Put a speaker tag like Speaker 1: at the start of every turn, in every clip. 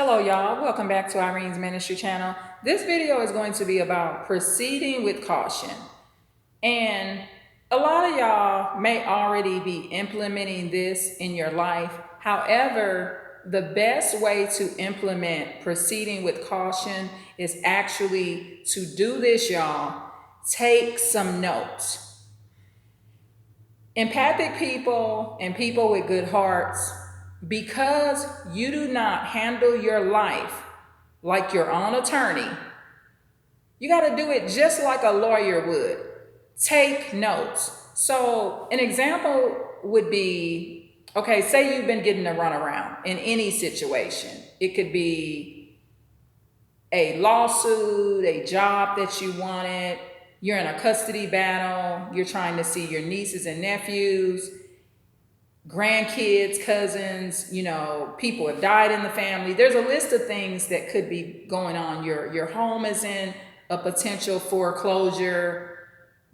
Speaker 1: Hello, y'all. Welcome back to Irene's Ministry channel. This video is going to be about proceeding with caution. And a lot of y'all may already be implementing this in your life. However, the best way to implement proceeding with caution is actually to do this, y'all. Take some notes. Empathic people and people with good hearts, because you do not handle your life like your own attorney, you got to do it just like a lawyer would. Take notes. So, an example would be, okay, say you've been getting a runaround in any situation. It could be a lawsuit, a job that you wanted, you're in a custody battle, you're trying to see your nieces and nephews, grandkids, cousins, people have died in the family. There's a list of things that could be going on. Your home is in a potential foreclosure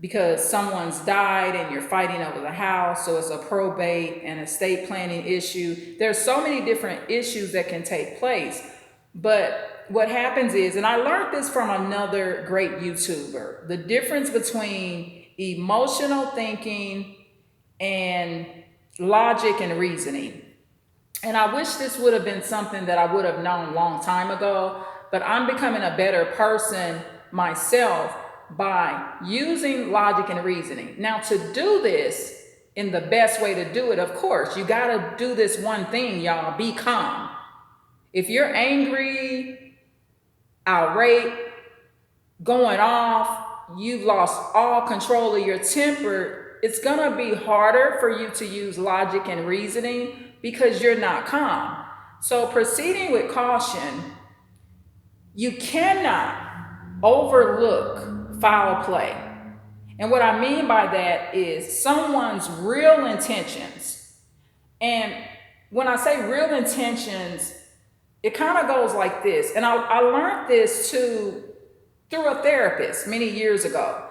Speaker 1: because someone's died and you're fighting over the house. So it's a probate and estate planning issue. There's so many different issues that can take place. But what happens is, and I learned this from another great YouTuber, the difference between emotional thinking and logic and reasoning. And I wish this would have been something that I would have known a long time ago, but I'm becoming a better person myself by using logic and reasoning. Now, to do this in the best way to do it, of course, you got to do this one thing, y'all: be calm. If you're angry, irate, going off, you've lost all control of your temper, it's going to be harder for you to use logic and reasoning because you're not calm. So, proceeding with caution, you cannot overlook foul play. And what I mean by that is someone's real intentions. And when I say real intentions, it kind of goes like this. And I learned this through a therapist many years ago.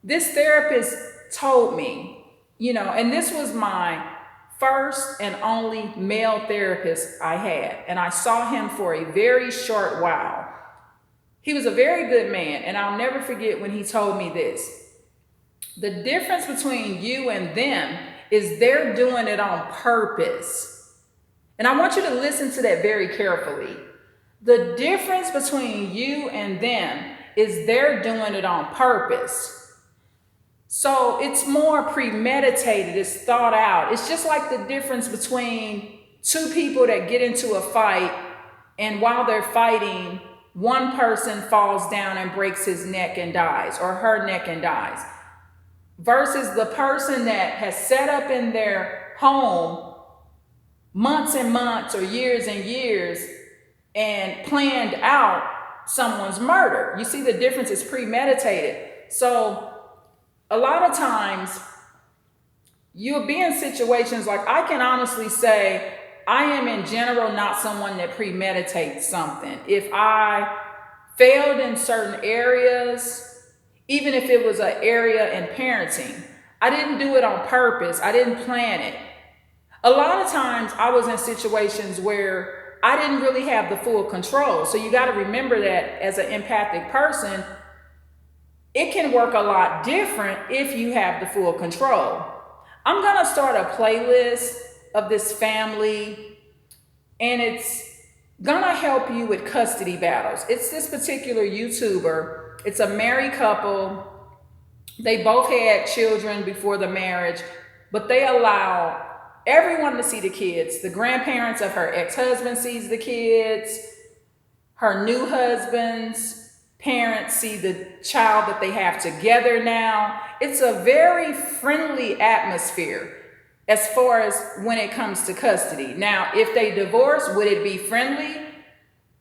Speaker 1: This therapist told me, and this was my first and only male therapist I had. And I saw him for a very short while. He was a very good man. And I'll never forget when he told me this: the difference between you and them is they're doing it on purpose. And I want you to listen to that very carefully. The difference between you and them is they're doing it on purpose. So it's more premeditated, it's thought out. It's just like the difference between two people that get into a fight, and while they're fighting, one person falls down and breaks his neck and dies, or her neck and dies, versus the person that has set up in their home months and months or years and years and planned out someone's murder. You see, the difference is premeditated. So a lot of times you'll be in situations like, I can honestly say I am in general not someone that premeditates something. If I failed in certain areas, even if it was an area in parenting, I didn't do it on purpose. I didn't plan it. A lot of times I was in situations where I didn't really have the full control. So you got to remember that as an empathic person, it can work a lot different if you have the full control. I'm going to start a playlist of this family, and it's going to help you with custody battles. It's this particular YouTuber. It's a married couple. They both had children before the marriage, but they allow everyone to see the kids. The grandparents of her ex-husband sees the kids. Her new husband's parents see the child that they have together now. It's a very friendly atmosphere as far as when it comes to custody. Now, if they divorce, would it be friendly?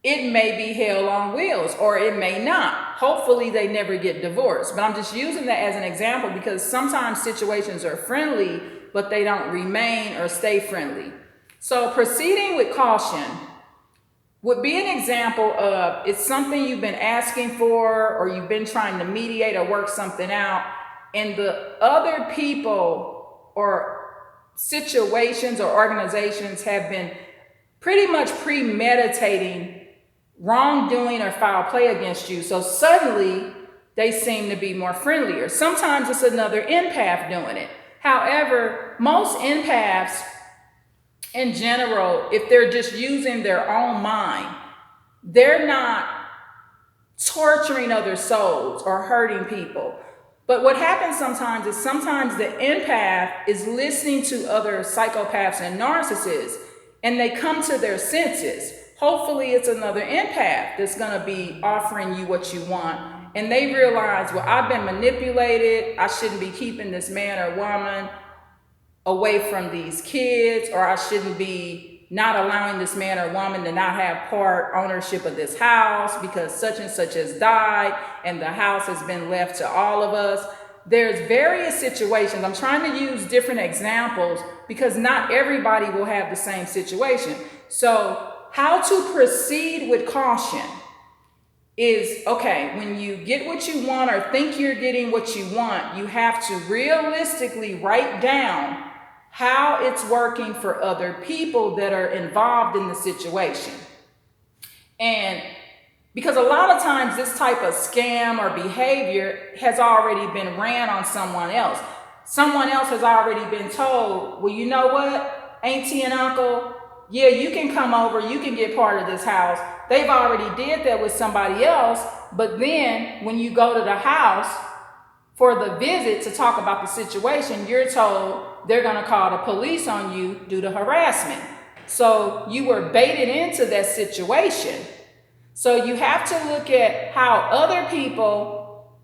Speaker 1: It may be hell on wheels, or it may not. Hopefully they never get divorced. But I'm just using that as an example because sometimes situations are friendly, but they don't remain or stay friendly. So proceeding with caution would be an example of, it's something you've been asking for, or you've been trying to mediate or work something out, and the other people or situations or organizations have been pretty much premeditating wrongdoing or foul play against you. So suddenly they seem to be more friendlier. Sometimes it's another empath doing it. However, most empaths in general, if they're just using their own mind, they're not torturing other souls or hurting people. But what happens sometimes is sometimes the empath is listening to other psychopaths and narcissists, and they come to their senses. Hopefully it's another empath that's going to be offering you what you want. And they realize, well, I've been manipulated. I shouldn't be keeping this man or woman away from these kids, or I shouldn't be not allowing this man or woman to not have part ownership of this house because such and such has died and the house has been left to all of us. There's various situations. I'm trying to use different examples because not everybody will have the same situation. So how to proceed with caution is, okay, when you get what you want or think you're getting what you want, you have to realistically write down how it's working for other people that are involved in the situation. And because a lot of times this type of scam or behavior has already been ran on someone else. Someone else has already been told, well, you know what, auntie and uncle, yeah, you can come over, you can get part of this house. They've already did that with somebody else, but then when you go to the house for the visit to talk about the situation, you're told they're going to call the police on you due to harassment. So you were baited into that situation. So you have to look at how other people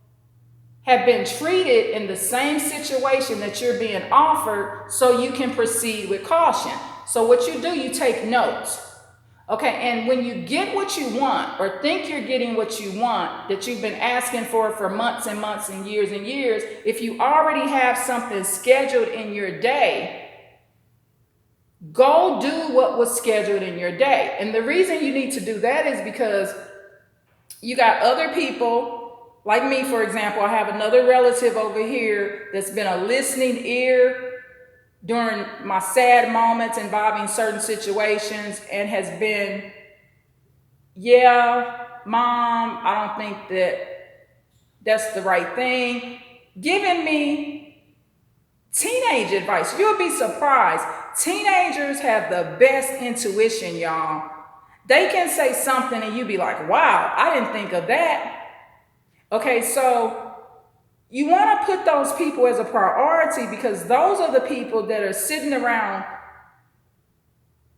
Speaker 1: have been treated in the same situation that you're being offered so you can proceed with caution. So what you do, you take notes. Okay, and when you get what you want or think you're getting what you want that you've been asking for months and months and years, if you already have something scheduled in your day, go do what was scheduled in your day. And the reason you need to do that is because you got other people, like me, for example. I have another relative over here that's been a listening ear during my sad moments involving certain situations and has been, yeah, mom, I don't think that's the right thing, giving me teenage advice. You'll be surprised. Teenagers have the best intuition, y'all. They can say something and you be like, wow, I didn't think of that. Okay, so you want to put those people as a priority because those are the people that are sitting around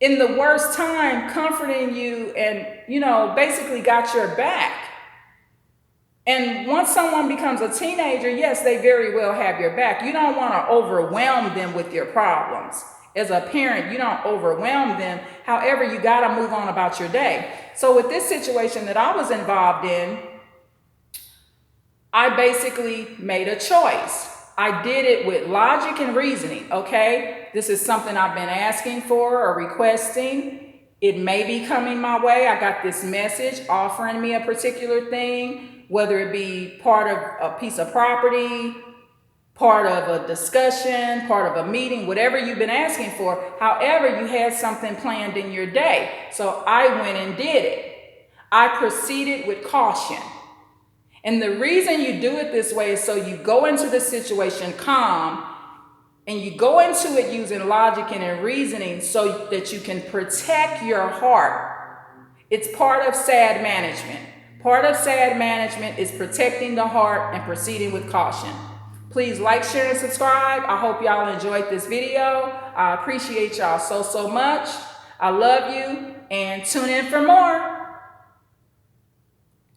Speaker 1: in the worst time comforting you and, basically got your back. And once someone becomes a teenager, yes, they very well have your back. You don't want to overwhelm them with your problems. As a parent, you don't overwhelm them. However, you got to move on about your day. So with this situation that I was involved in, I basically made a choice. I did it with logic and reasoning, okay? This is something I've been asking for or requesting. It may be coming my way. I got this message offering me a particular thing, whether it be part of a piece of property, part of a discussion, part of a meeting, whatever you've been asking for. However, you had something planned in your day. So I went and did it. I proceeded with caution. And the reason you do it this way is so you go into the situation calm and you go into it using logic and reasoning so that you can protect your heart. It's part of SAD management. Part of SAD management is protecting the heart and proceeding with caution. Please like, share, and subscribe. I hope y'all enjoyed this video. I appreciate y'all so much. I love you and tune in for more.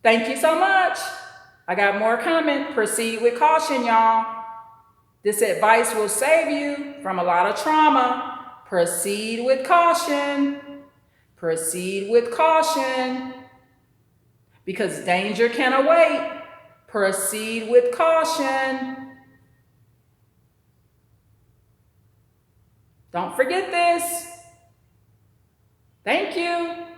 Speaker 1: Thank you so much. I got more coming. Proceed with caution, y'all. This advice will save you from a lot of trauma. Proceed with caution. Proceed with caution. Because danger can await. Proceed with caution. Don't forget this. Thank you.